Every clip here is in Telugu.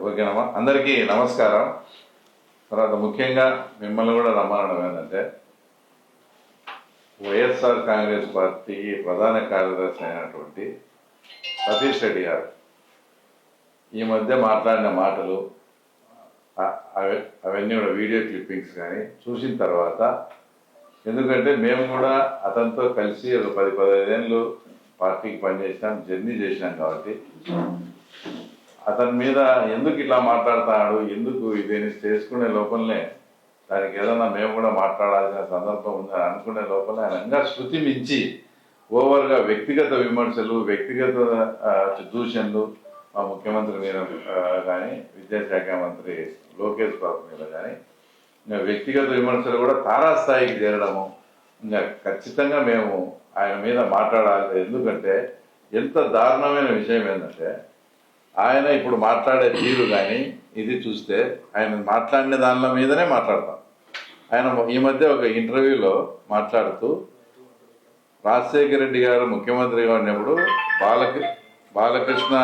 ఓకేనమ్మా, అందరికీ నమస్కారం. తర్వాత ముఖ్యంగా మిమ్మల్ని కూడా రమ్మనడం ఏంటంటే, వైఎస్ఆర్ కాంగ్రెస్ పార్టీకి ప్రధాన కార్యదర్శి అయినటువంటి సతీష్ రెడ్డి గారు ఈ మధ్య మాట్లాడిన మాటలు అవన్నీ కూడా వీడియో క్లిప్పింగ్స్ కానీ చూసిన తర్వాత, ఎందుకంటే మేము కూడా అతనితో కలిసి ఒక 10-15 ఏళ్ళు పార్టీకి పనిచేసినాం, జర్నీ చేసినాం. కాబట్టి అతని మీద ఎందుకు ఇట్లా మాట్లాడుతున్నాడు, ఎందుకు ఇదేని చేసుకునే లోపలనే దానికి ఏదన్నా మేము కూడా మాట్లాడాల్సిన సందర్భం ఉందని అనుకునే లోపల ఆయన ఇంకా శృతి మించి ఓవర్గా వ్యక్తిగత విమర్శలు, వ్యక్తిగత దూషణలు మా ముఖ్యమంత్రి మీద కానీ, విద్యాశాఖ మంత్రి లోకేష్ బాబు మీద కానీ ఇంకా వ్యక్తిగత విమర్శలు కూడా తారాస్థాయికి చేరడము, ఇంకా ఖచ్చితంగా మేము ఆయన మీద మాట్లాడాలి. ఎందుకంటే ఎంత దారుణమైన విషయం ఏంటంటే, ఆయన ఇప్పుడు మాట్లాడే తీరు కానీ ఇది చూస్తే ఆయన మాట్లాడిన దానిల మీదనే మాట్లాడతాం. ఆయన ఈ మధ్య ఒక ఇంటర్వ్యూలో మాట్లాడుతూ రాజశేఖర రెడ్డి గారు ముఖ్యమంత్రిగా ఉన్నప్పుడు బాలకృష్ణ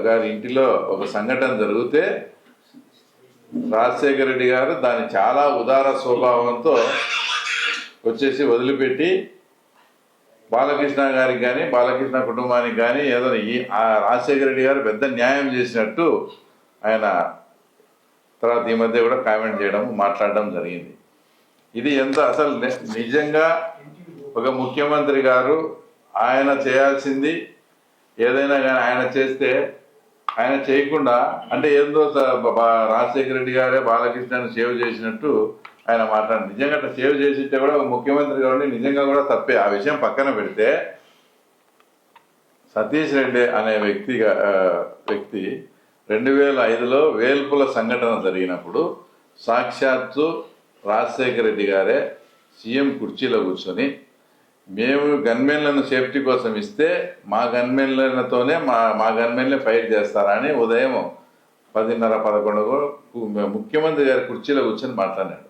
గారి ఇంటిలో ఒక సంఘటన జరిగితే రాజశేఖర రెడ్డి గారు దాన్ని చాలా ఉదార స్వభావంతో వచ్చేసి వదిలిపెట్టి బాలకృష్ణ గారికి కానీ, బాలకృష్ణ కుటుంబానికి కానీ ఏదో రాజశేఖర రెడ్డి గారు పెద్ద న్యాయం చేసినట్టు ఆయన తర్వాత ఈ మధ్య కూడా కామెంట్ చేయడం, మాట్లాడడం జరిగింది. ఇది ఎంత అసలు నిజంగా ఒక ముఖ్యమంత్రి గారు ఆయన చేయాల్సింది ఏదైనా కానీ ఆయన చేస్తే, ఆయన చేయకుండా అంటే ఏందో రాజశేఖర రెడ్డి గారే బాలకృష్ణని సేవ్ చేసినట్టు ఆయన మాట్లాడి, నిజంగా అట్లా సేవ్ చేసింటే కూడా ఒక ముఖ్యమంత్రి గారిని నిజంగా కూడా తప్పే. ఆ విషయం పక్కన పెడితే సతీష్ రెడ్డి అనే వ్యక్తి 2005లో వేల్పుల సంఘటన జరిగినప్పుడు సాక్షాత్తు రాజశేఖర రెడ్డి గారే సీఎం కుర్చీలో కూర్చొని, మేము గన్మెన్లను సేఫ్టీ కోసం ఇస్తే మా గన్మెన్లతోనే మా గన్మెన్లే ఫైట్ చేస్తారని ఉదయం 10:30-11 ముఖ్యమంత్రి గారి కుర్చీలో కూర్చొని మాట్లాడాడు.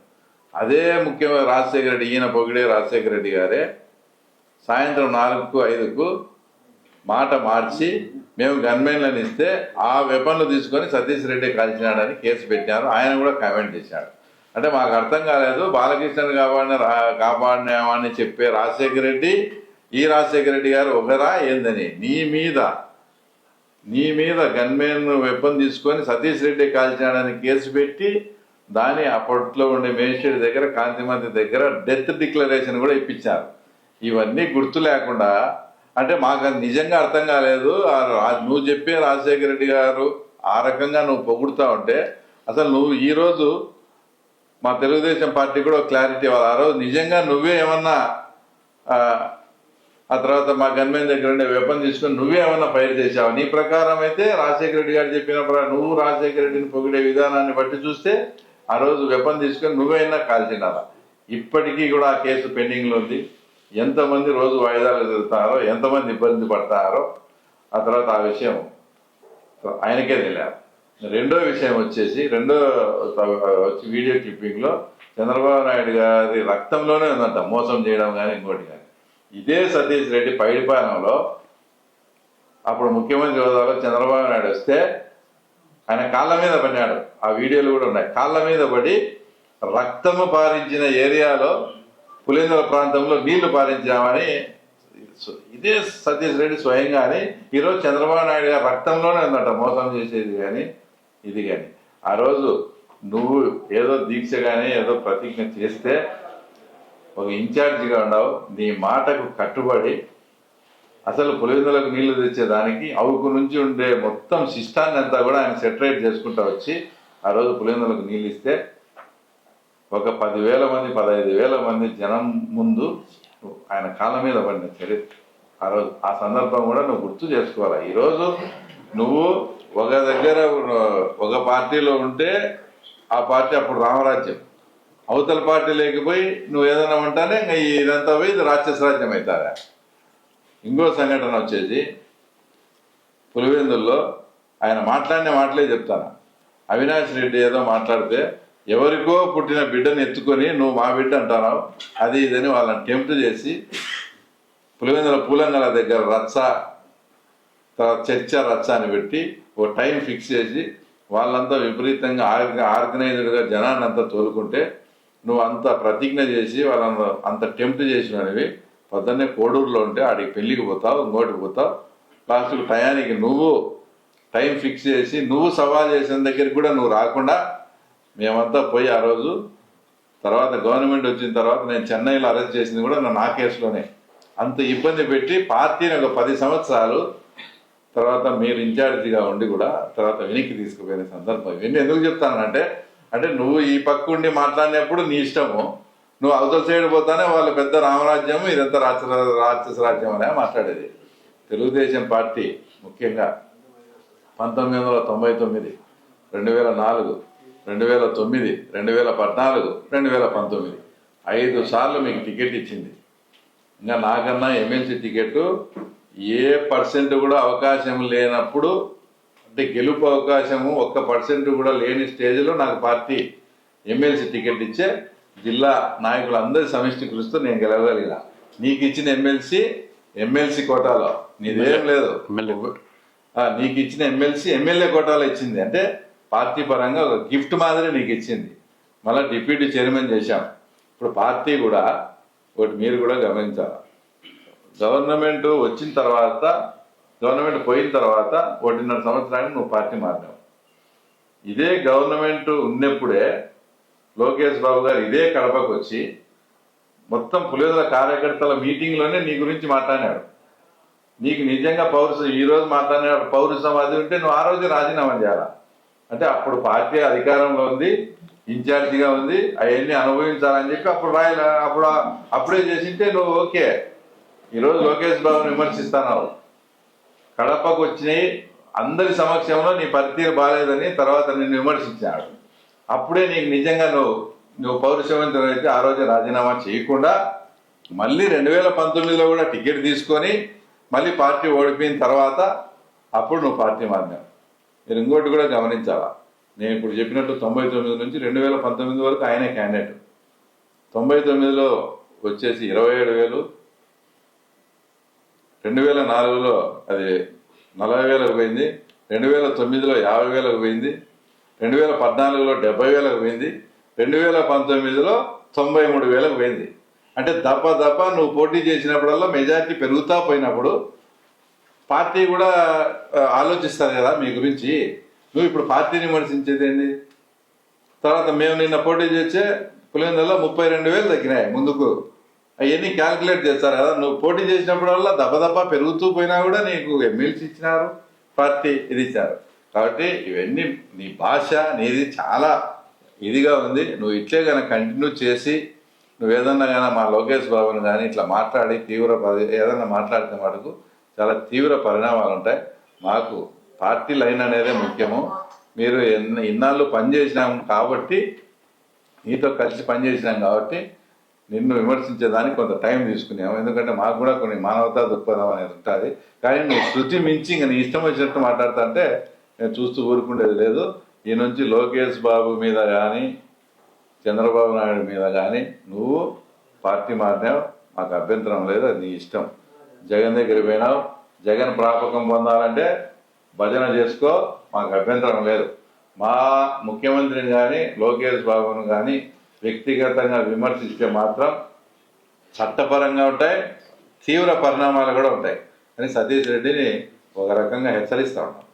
అదే ముఖ్యమంత్రి రాజశేఖర రెడ్డి, ఈయన పొగిడే రాజశేఖర రెడ్డి గారే సాయంత్రం 4-5కు మాట మార్చి మేము గన్మెన్లను ఇస్తే ఆ వెపన్లు తీసుకొని సతీష్ రెడ్డి కాల్చినాడని కేసు పెట్టినారు. ఆయన కూడా కామెంట్ చేశాడు. అంటే మాకు అర్థం కాలేదు, బాలకృష్ణను కాపాడినామని చెప్పే రాజశేఖర రెడ్డి, ఈ రాజశేఖర రెడ్డి గారు ఒకరా ఏందని నీ మీద గన్మెన్ వెపన్ తీసుకొని సతీష్ రెడ్డి కాల్చినాడని కేసు పెట్టి దాని అప్పట్లో ఉండే మేజిస్ట్రేట్ దగ్గర, కాంతిమంత్రి దగ్గర డెత్ డిక్లరేషన్ కూడా ఇప్పించారు. ఇవన్నీ గుర్తు లేకుండా అంటే మాకు నిజంగా అర్థం కాలేదు. నువ్వు చెప్పే రాజశేఖర రెడ్డి గారు ఆ రకంగా నువ్వు పొగుడుతా ఉంటే అసలు నువ్వు ఈరోజు మా తెలుగుదేశం పార్టీ కూడా క్లారిటీ ఇవ్వాలి. ఆ రోజు నిజంగా నువ్వే ఏమన్నా ఆ తర్వాత మా గన్మెన్ దగ్గర ఉండే వెపన్ తీసుకొని నువ్వే ఏమన్నా ఫైర్ చేసావు? నీ ప్రకారం అయితే రాజశేఖర రెడ్డి గారు చెప్పిన ప్రకారం నువ్వు రాజశేఖర రెడ్డిని పొగిడే విధానాన్ని బట్టి చూస్తే ఆ రోజు వెపన్ తీసుకొని నువ్వైనా కాల్చినారా? ఇప్పటికీ కూడా ఆ కేసు పెండింగ్లో ఉంది. ఎంతమంది రోజు వాయిదాలు ఎదుగుతున్నారో, ఎంతమంది ఇబ్బంది పడతారో ఆ తర్వాత ఆ విషయం ఆయనకే తెలియాలి. రెండో విషయం వచ్చేసి వీడియో క్లిప్పింగ్లో చంద్రబాబు నాయుడు గారి రక్తంలోనే ఉందంట మోసం చేయడం కానీ ఇంకోటి కానీ. ఇదే సతీష్ రెడ్డి పైడిపాలెంలో అప్పుడు ముఖ్యమంత్రి హోదాలో చంద్రబాబు నాయుడు వస్తే ఆయన కాళ్ళ మీద పడినాడు. ఆ వీడియోలు కూడా ఉన్నాయి. కాళ్ళ మీద పడి రక్తము పారించిన ఏరియాలో పులిందల ప్రాంతంలో నీళ్లు పారించామని ఇదే సతీష్ రెడ్డి స్వయంగానే ఈరోజు చంద్రబాబు నాయుడు గారు రక్తంలోనే ఉందట మోసం చేసేది కానీ ఇది కానీ. ఆ రోజు నువ్వు ఏదో దీక్ష కానీ ఏదో ప్రతిజ్ఞ చేస్తే ఒక ఇన్ఛార్జిగా ఉండవు, నీ మాటకు కట్టుబడి అసలు పులివెందులకు నీళ్లు తెచ్చేదానికి అవుకు నుంచి ఉండే మొత్తం సిస్టాన్ని అంతా కూడా ఆయన సెటరేట్ చేసుకుంటూ వచ్చి ఆ రోజు పులివెందులకు నీళ్ళు ఇస్తే ఒక 10,000 మంది 15,000 మంది జనం ముందు ఆయన కాళ్ళ మీద పడిన చరిత్ర ఆ రోజు. ఆ సందర్భం కూడా నువ్వు గుర్తు చేసుకోవాలి. ఈరోజు నువ్వు ఒక దగ్గర ఒక పార్టీలో ఉంటే ఆ పార్టీ అప్పుడు రామరాజ్యం, అవతల పార్టీ లేకపోయి నువ్వు ఏదైనా ఉంటానే ఇంకా ఇదంతా పోయి ఇది రాక్షస రాజ్యం అవుతారా? ఇంకో సంఘటన వచ్చేసి పులివెందుల్లో ఆయన మాట్లాడిన మాటలే చెప్తాను. అవినాష్ రెడ్డి ఏదో మాట్లాడితే ఎవరికో పుట్టిన బిడ్డను ఎత్తుకొని నువ్వు మా బిడ్డ అంటున్నావు అది ఇదని వాళ్ళని టెంప్ట్ చేసి పులివెందుల పూలంగల దగ్గర రచ్చ తర్వాత చర్చ రచ్చ అని పెట్టి ఓ టైం ఫిక్స్ చేసి వాళ్ళంతా విపరీతంగా ఆర్గనైజ్డ్గా జనాన్ని అంతా తోలుకుంటే నువ్వు అంత ప్రతిజ్ఞ చేసి వాళ్ళని అంత టెంప్ట్ చేసినవి పొద్దున్నే కోడూరులో ఉంటే ఆడికి పెళ్ళికి పోతావు, ఇంకోటికి పోతావు, లాస్ట్కి టయానికి నువ్వు టైం ఫిక్స్ చేసి నువ్వు సవాల్ చేసిన దగ్గరికి కూడా నువ్వు రాకుండా మేమంతా పోయి ఆ రోజు తర్వాత గవర్నమెంట్ వచ్చిన తర్వాత నేను చెన్నైలో అరెస్ట్ చేసింది కూడా నా కేసులోనే. అంత ఇబ్బంది పెట్టి పార్టీని ఒక 10 సంవత్సరాలు తర్వాత మీరు ఇన్ఛార్జిగా ఉండి కూడా తర్వాత వెనక్కి తీసుకుపోయిన సందర్భం. ఇవన్నీ ఎందుకు చెప్తానంటే అంటే నువ్వు ఈ పక్క ఉండి మాట్లాడినప్పుడు నీ ఇష్టము, నువ్వు అవతల సైడ్ పోతానే వాళ్ళు పెద్ద రామరాజ్యం ఇదంతా రాక్షస రాజ్యం అనే మాట్లాడేది. తెలుగుదేశం పార్టీ ముఖ్యంగా 1999, 2004, 2009, 2014, 2019 5 సార్లు మీకు టికెట్ ఇచ్చింది. ఇంకా నాకన్నా ఎమ్మెల్సీ టికెట్ ఏ పర్సెంట్ కూడా అవకాశం లేనప్పుడు, అంటే గెలుపు అవకాశము 1% కూడా లేని స్టేజ్లో నాకు పార్టీ ఎమ్మెల్సీ టికెట్ ఇచ్చే జిల్లా నాయకులందరి సమిష్టి కృషితో నేను గెలవగలిగిన. నీకు ఇచ్చిన ఎమ్మెల్సీ కోటాలో నీదేం లేదు, నీకు ఇచ్చిన ఎమ్మెల్యే కోటాలో ఇచ్చింది. అంటే పార్టీ పరంగా ఒక గిఫ్ట్ మాదిరి నీకు ఇచ్చింది. మళ్ళీ డిప్యూటీ చైర్మన్ చేశాం. ఇప్పుడు పార్టీ కూడా ఒకటి మీరు కూడా గమనించాలి, గవర్నమెంట్ వచ్చిన తర్వాత, గవర్నమెంట్ పోయిన తర్వాత 1.5 సంవత్సరానికి నువ్వు పార్టీ మారినావు. ఇదే గవర్నమెంట్ ఉన్నప్పుడే లోకేష్ బాబు గారు ఇదే కడపకు వచ్చి మొత్తం పులివెందుల కార్యకర్తల మీటింగ్లోనే నీ గురించి మాట్లాడినాడు. నీకు నిజంగా ఈరోజు మాట్లాడినాడు పౌరుషం అది ఉంటే నువ్వు ఆ రోజు రాజీనామా చేయాలా. అంటే అప్పుడు పార్టీ అధికారంలో ఉంది, ఇన్ఛార్జిగా ఉంది, అవన్నీ అనుభవించాలని చెప్పి అప్పుడు అప్పుడే చేసింటే నువ్వు ఓకే. ఈరోజు లోకేష్ బాబుని విమర్శిస్తున్నావు, కడపకు వచ్చినాయి అందరి సమక్షంలో నీ పనితీరు బాగాలేదని తర్వాత నిన్ను విమర్శించాడు. అప్పుడే నీకు నిజంగా నువ్వు పౌరుషవంతుడు అయితే ఆ రోజు రాజీనామా చేయకుండా మళ్ళీ 2019లో కూడా టికెట్ తీసుకొని మళ్ళీ పార్టీ ఓడిపోయిన తర్వాత అప్పుడు నువ్వు పార్టీ మారినావు. మీరు ఇంకోటి కూడా గమనించాలా, నేను ఇప్పుడు చెప్పినట్టు 99 నుంచి 2019 వరకు ఆయనే క్యాండిడేట్. 99లో వచ్చేసి 27,000, 2004లో అది 40,000కు పోయింది, 2009లో 50,000కు పోయింది, 2014లో 70,000కు పోయింది, 2019లో 93,000కు పోయింది. అంటే దప్ప నువ్వు పోటీ చేసినప్పుడల్లా మెజార్టీ పెరుగుతా పోయినప్పుడు పార్టీ కూడా ఆలోచిస్తారు కదా మీ గురించి. నువ్వు ఇప్పుడు పార్టీని విమర్శించేది ఏంది? తర్వాత మేము నిన్న పోటీ చేసే పులివెందులలో 32,000 తగ్గినాయి ముందుకు. అవన్నీ క్యాల్కులేట్ చేస్తారు కదా. నువ్వు పోటీ చేసినప్పుడల్లా దప్ప పెరుగుతూ పోయినా కూడా నీకు ఎమ్మెల్సీ ఇచ్చినారు, పార్టీ ఇది ఇచ్చారు. కాబట్టి ఇవన్నీ నీ భాష నీది చాలా ఇదిగా ఉంది. నువ్వు ఇట్లే కనుక కంటిన్యూ చేసి నువ్వు ఏదన్నా కానీ మా లోకేష్ బాబుని కానీ ఇట్లా మాట్లాడి ఏదన్నా మాట్లాడితే మటుకు చాలా తీవ్ర పరిణామాలు ఉంటాయి. మాకు పార్టీ లైన్ అనేదే ముఖ్యము. మీరు ఇన్నాళ్ళు పనిచేసినాం కాబట్టి, నీతో కలిసి పనిచేసినాం కాబట్టి నిన్ను విమర్శించేదానికి కొంత టైం తీసుకున్నాము. ఎందుకంటే మాకు కూడా కొన్ని మానవతా దృక్పథం అనేది ఉంటుంది. కానీ నువ్వు శృతి మించి ఇంకా నీ ఇష్టం వచ్చినట్టు మాట్లాడుతా అంటే నేను చూస్తూ ఊరుకుండేది లేదు. ఈ నుంచి లోకేష్ బాబు మీద కానీ చంద్రబాబు నాయుడు మీద కానీ నువ్వు పార్టీ మారినావు, మాకు అభ్యంతరం లేదు, అది నీ ఇష్టం. జగన్ దగ్గర పోయినావు, జగన్ ప్రాపకం పొందాలంటే భజన చేసుకో, మాకు అభ్యంతరం లేదు. మా ముఖ్యమంత్రిని కానీ లోకేష్ బాబును కానీ వ్యక్తిగతంగా విమర్శిస్తే మాత్రం చట్టపరంగా ఉంటాయి, తీవ్ర పరిణామాలు కూడా ఉంటాయి అని సతీష్ రెడ్డిని ఒక రకంగా హెచ్చరిస్తా ఉన్నాం.